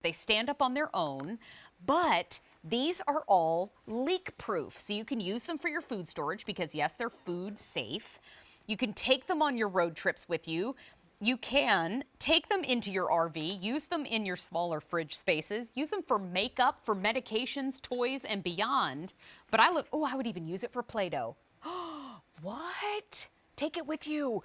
They stand up on their own, but these are all leak proof. So you can use them for your food storage because yes, they're food safe. You can take them on your road trips with you. You can take them into your RV, use them in your smaller fridge spaces, use them for makeup, for medications, toys, and beyond. But I would even use it for Play-Doh. What? Take it with you.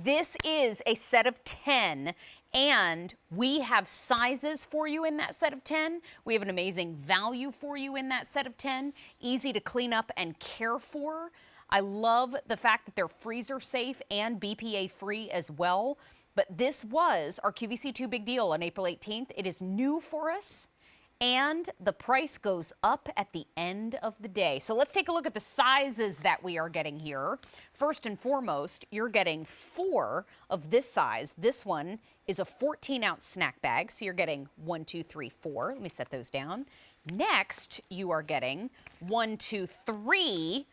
This is a set of 10, and we have sizes for you in that set of 10. We have an amazing value for you in that set of 10. Easy to clean up and care for. I love the fact that they're freezer safe and BPA free as well. But this was our QVC2 big deal on April 18th. It is new for us, and the price goes up at the end of the day. So let's take a look at the sizes that we are getting here. First and foremost, you're getting 4 of this size. This one is a 14-ounce snack bag. So you're getting 1, 2, 3, 4. Let me set those down. Next, you are getting 1, 2, 3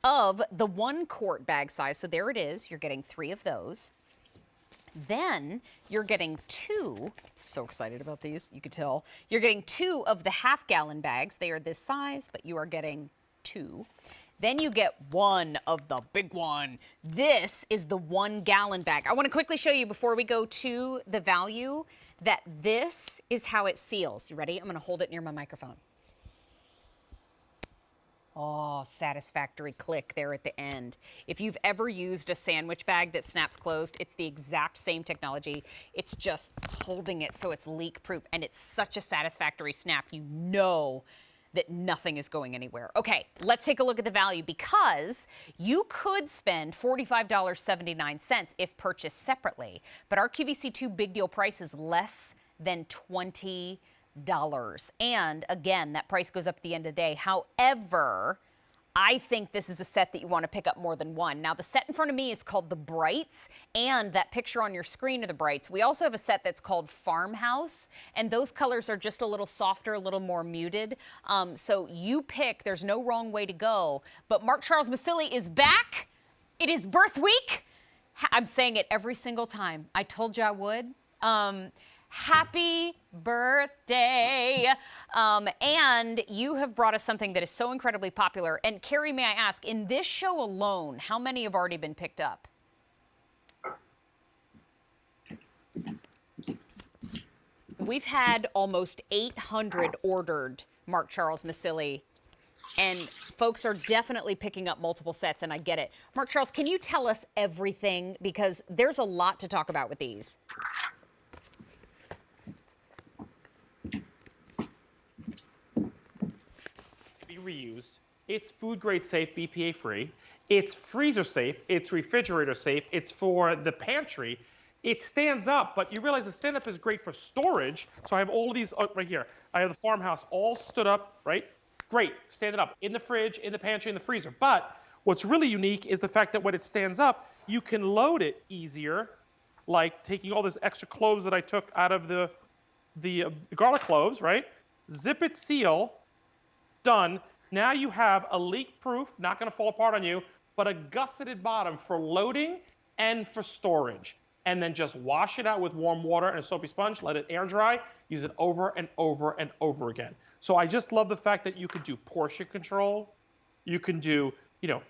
of the 1-quart bag size. So there it is. You're getting 3 of those. Then you're getting 2, so excited about these, you could tell. You're getting 2 of the half-gallon bags. They are this size, but you are getting 2. Then you get 1 of the big one. This is the 1-gallon bag. I want to quickly show you before we go to the value that this is how it seals. You ready? I'm going to hold it near my microphone. Oh, satisfactory click there at the end. If you've ever used a sandwich bag that snaps closed, it's the exact same technology. It's just holding it so it's leak proof, and it's such a satisfactory snap. You know that nothing is going anywhere. Okay, let's take a look at the value, because you could spend $45.79 if purchased separately, but our QVC2 big deal price is less than $20. And again, that price goes up at the end of the day. However, I think this is a set that you want to pick up more than one. Now, the set in front of me is called the Brights, and that picture on your screen are the Brights. We also have a set that's called Farmhouse, and those colors are just a little softer, a little more muted. So you pick. There's no wrong way to go. But Mark Charles Massili is back. It is birth week. I'm saying it every single time. I told you I would. Happy birthday. And you have brought us something that is so incredibly popular. And Carrie, may I ask, in this show alone, how many have already been picked up? We've had almost 800 ordered, Mark Charles Massili. And folks are definitely picking up multiple sets, and I get it. Mark Charles, can you tell us everything? Because there's a lot to talk about with these. Reused. It's food grade safe, BPA free. It's freezer safe. It's refrigerator safe. It's for the pantry. It stands up, but you realize the stand up is great for storage. So I have all of these right here. I have the Farmhouse all stood up, right? Great, standing up in the fridge, in the pantry, in the freezer. But what's really unique is the fact that when it stands up, you can load it easier, like taking all this extra cloves that I took out of the garlic cloves, right? Zip it, seal, done. Now you have a leak-proof, not going to fall apart on you, but a gusseted bottom for loading and for storage. And then just wash it out with warm water and a soapy sponge, let it air dry, use it over and over and over again. So I just love the fact that you could do portion control. You can do,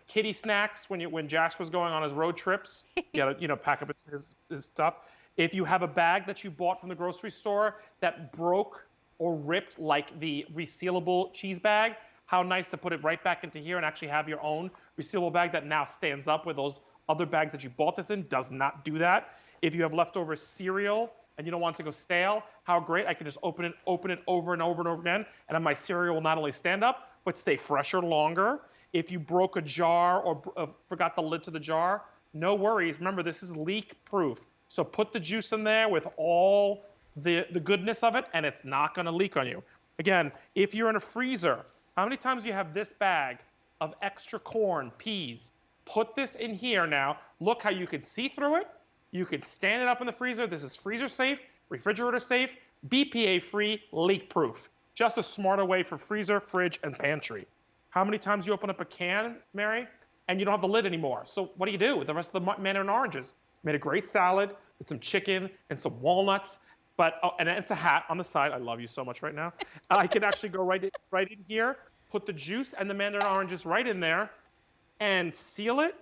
kiddie snacks when Jax was going on his road trips. You gotta, pack up his stuff. If you have a bag that you bought from the grocery store that broke or ripped, like the resealable cheese bag, how nice to put it right back into here and actually have your own resealable bag that now stands up with those other bags that you bought this in. Does not do that. If you have leftover cereal and you don't want it to go stale, how great. I can just open it over and over and over again, and then my cereal will not only stand up, but stay fresher longer. If you broke a jar or forgot the lid to the jar, no worries. Remember, this is leak proof. So put the juice in there with all the goodness of it, and it's not going to leak on you. Again, if you're in a freezer, how many times do you have this bag of extra corn, peas? Put this in here now. Look how you could see through it. You could stand it up in the freezer. This is freezer safe, refrigerator safe, BPA free, leak proof. Just a smarter way for freezer, fridge, and pantry. How many times you open up a can, Mary, and you don't have the lid anymore? So what do you do with the rest of the mandarin oranges? Made a great salad with some chicken and some walnuts. But and it's a hat on the side. I love you so much right now. I can actually go right in here, put the juice and the mandarin oranges right in there, and seal it.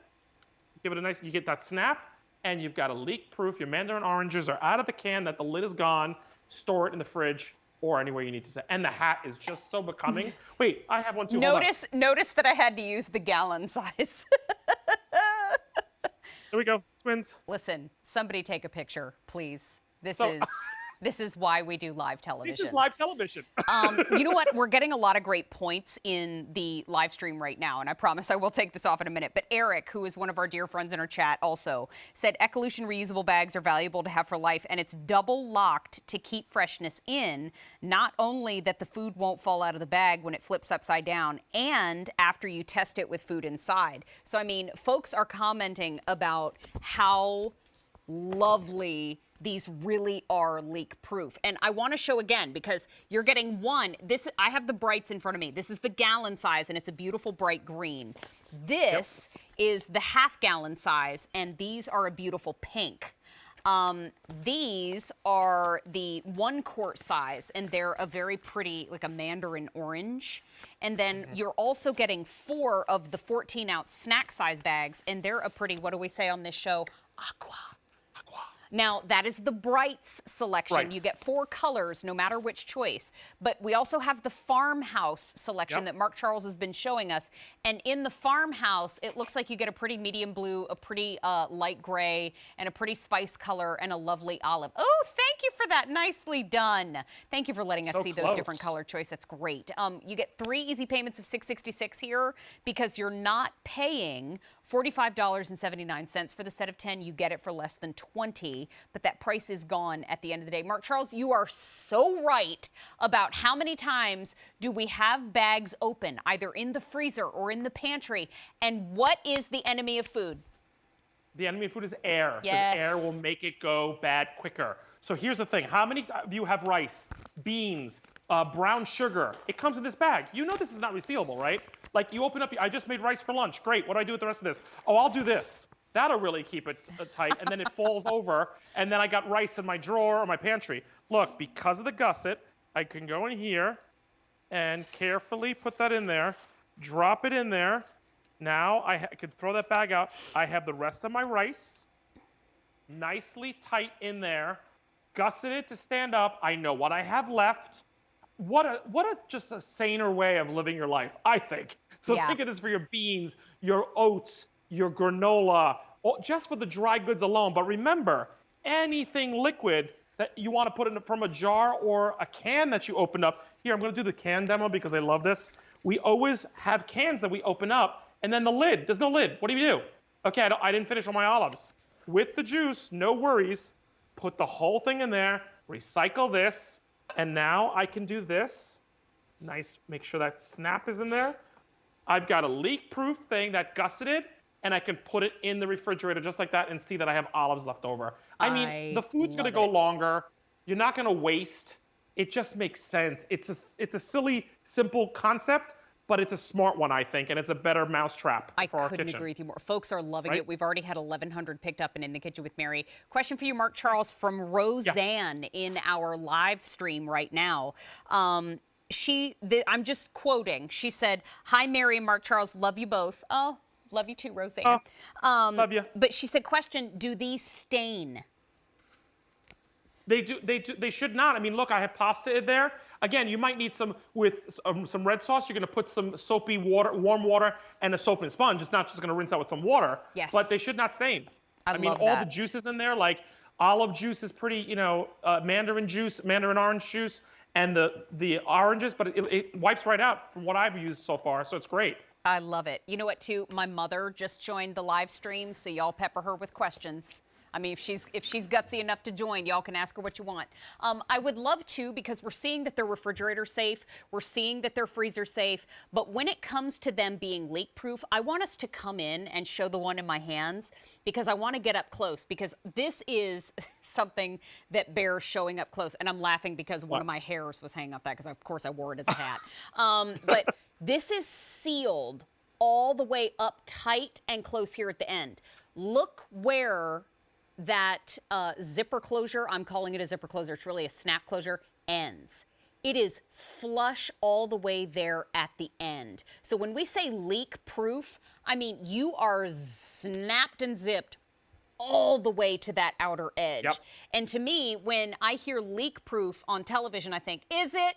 Give it a nice. You get that snap, and you've got a leak-proof. Your mandarin oranges are out of the can. That the lid is gone. Store it in the fridge or anywhere you need to set. And the hat is just so becoming. Wait, I have one too. Notice that I had to use the gallon size. There we go, twins. Listen, somebody take a picture, please. So- This is why we do live television. This is live television. You know what? We're getting a lot of great points in the live stream right now, and I promise I will take this off in a minute. But Eric, who is one of our dear friends in our chat, also said Ecolution reusable bags are valuable to have for life, and it's double locked to keep freshness in. Not only that the food won't fall out of the bag when it flips upside down, and after you test it with food inside. So, I mean, folks are commenting about how lovely these really are leak proof. And I want to show again, because you're getting one. I have the brights in front of me. This is the gallon size, and it's a beautiful bright green. This is the half gallon size, and these are a beautiful pink. These are the 1 quart size, and they're a very pretty, like a mandarin orange. And then you're also getting 4 of the 14-ounce snack size bags, and they're a pretty, what do we say on this show? Aqua. Now, that is the Brights selection. Brights. You get 4 colors, no matter which choice. But we also have the Farmhouse selection that Mark Charles has been showing us. And in the Farmhouse, it looks like you get a pretty medium blue, a pretty light gray, and a pretty spice color, and a lovely olive. Oh, thank you for that. Nicely done. Thank you for letting us see those different color choice. That's great. You get 3 easy payments of $666 here because you're not paying $45.79 for the set of 10. You get it for less than $20. But that price is gone at the end of the day. Mark Charles, you are so right about how many times do we have bags open, either in the freezer or in the pantry, and what is the enemy of food? The enemy of food is air. Yes. Because air will make it go bad quicker. So here's the thing. How many of you have rice, beans, brown sugar? It comes in this bag. You know this is not resealable, right? Like you open up, I just made rice for lunch. Great. What do I do with the rest of this? Oh, I'll do this. That'll really keep it tight, and then it falls over, and then I got rice in my drawer or my pantry. Look, because of the gusset, I can go in here and carefully put that in there, drop it in there. Now I can throw that bag out. I have the rest of my rice nicely tight in there, gusseted to stand up. I know what I have left. What a just a saner way of living your life, I think. So think of this for your beans, your oats, your granola, just for the dry goods alone. But remember, anything liquid that you want to put in from a jar or a can that you open up. Here, I'm going to do the can demo because I love this. We always have cans that we open up, and then the lid. There's no lid. What do? Okay, I didn't finish all my olives. With the juice, no worries. Put the whole thing in there, recycle this, and now I can do this. Nice, make sure that snap is in there. I've got a leak-proof thing that gusseted, and I can put it in the refrigerator just like that and see that I have olives left over. I mean, the food's going to go longer. You're not going to waste. It just makes sense. It's a silly, simple concept, but it's a smart one, I think, and it's a better mousetrap for our kitchen. I couldn't agree with you more. Folks are loving it. We've already had 1,100 picked up and in the kitchen with Mary. Question for you, Mark Charles, from Roseanne in our live stream right now. I'm just quoting. She said, "Hi, Mary and Mark Charles. Love you both." Oh, love you too, Roseanne. Love you. But she said, question, do these stain? They do. They should not. I mean, look, I have pasta in there. Again, you might need some red sauce. You're going to put some soapy water, warm water, and a soap and sponge. It's not just going to rinse out with some water. Yes. But they should not stain. I mean, all the juices in there, like olive juice is pretty, mandarin juice, mandarin orange juice, and the oranges, but it wipes right out from what I've used so far. So it's great. I love it. You know what, too? My mother just joined the live stream, so y'all pepper her with questions. I mean, if she's gutsy enough to join, y'all can ask her what you want. I would love to, because we're seeing that they're refrigerator safe. We're seeing that they're freezer safe. But when it comes to them being leak proof, I want us to come in and show the one in my hands, because I want to get up close, because this is something that bears showing up close. And I'm laughing because one of my hairs was hanging off that, because of course I wore it as a hat. But this is sealed all the way up tight and close here at the end. Look where that zipper closure, I'm calling it a zipper closure, it's really a snap closure, ends. It is flush all the way there at the end. So when we say leak proof, I mean you are snapped and zipped all the way to that outer edge. Yep. And to me, when I hear leak proof on television, I think, is it?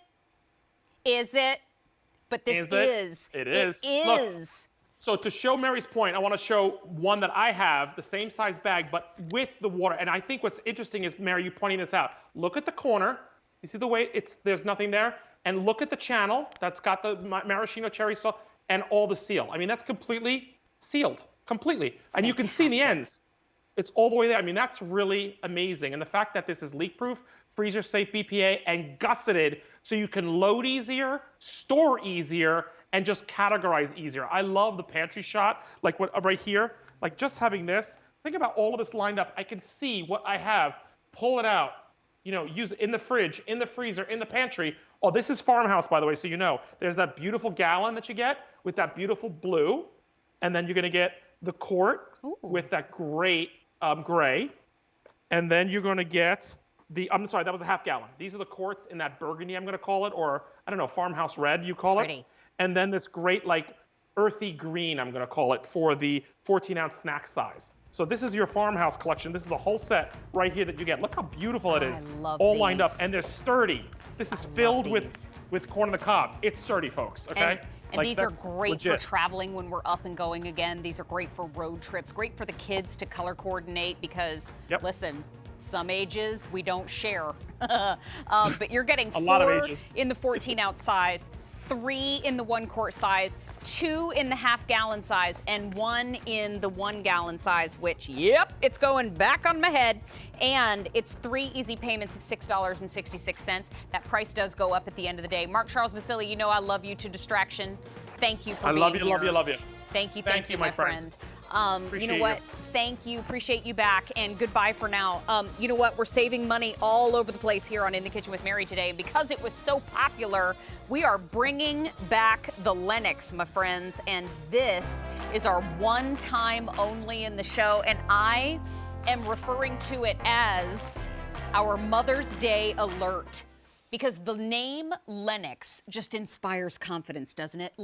Is it? But this is. It is. It is. Look, so to show Mary's point, I want to show one that I have, the same size bag, but with the water. And I think what's interesting is, Mary, you pointing this out. Look at the corner. You see the way there's nothing there? And look at the channel that's got the maraschino cherry sauce and all the seal. I mean, that's completely sealed, completely. And you can see in the ends, it's all the way there. I mean, that's really amazing. And the fact that this is leak-proof, freezer-safe BPA, and gusseted so you can load easier, store easier, and just categorize easier. I love the pantry shot, like what right here, like just having this. Think about all of this lined up. I can see what I have, pull it out, use it in the fridge, in the freezer, in the pantry. Oh, this is Farmhouse, by the way, so you know. There's that beautiful gallon that you get with that beautiful blue, and then you're gonna get the quart with that great gray, and then you're gonna get I'm sorry, that was a half gallon. These are the quarts in that burgundy, I'm gonna call it, or I don't know, Farmhouse red, you call it. And then this great, like, earthy green, I'm going to call it, for the 14-ounce snack size. So this is your Farmhouse collection. This is the whole set right here that you get. Look how beautiful it is. I love all these. lined up. And they're sturdy. This is filled with corn on the cob. It's sturdy, folks, okay? And like, these are great legit. for traveling when we're up and going again. These are great for road trips, great for the kids to color coordinate because, listen, some ages we don't share. But you're getting 4 in the 14-ounce size, 3 in the 1-quart size, 2 in the half-gallon size, and 1 in the 1-gallon size, which, yep, it's going back on my head. And it's 3 easy payments of $6.66. That price does go up at the end of the day. Mark Charles Basile, you know I love you to distraction. Thank you for being here. I love you. Thank you, my friend. You know Appreciate what? you. Thank you. Appreciate you back. And goodbye for now. You know what? We're saving money all over the place here on In the Kitchen with Mary today. And because it was so popular, we are bringing back the Lennox, my friends. And this is our one time only in the show. And I am referring to it as our Mother's Day alert. Because the name Lennox just inspires confidence, doesn't it?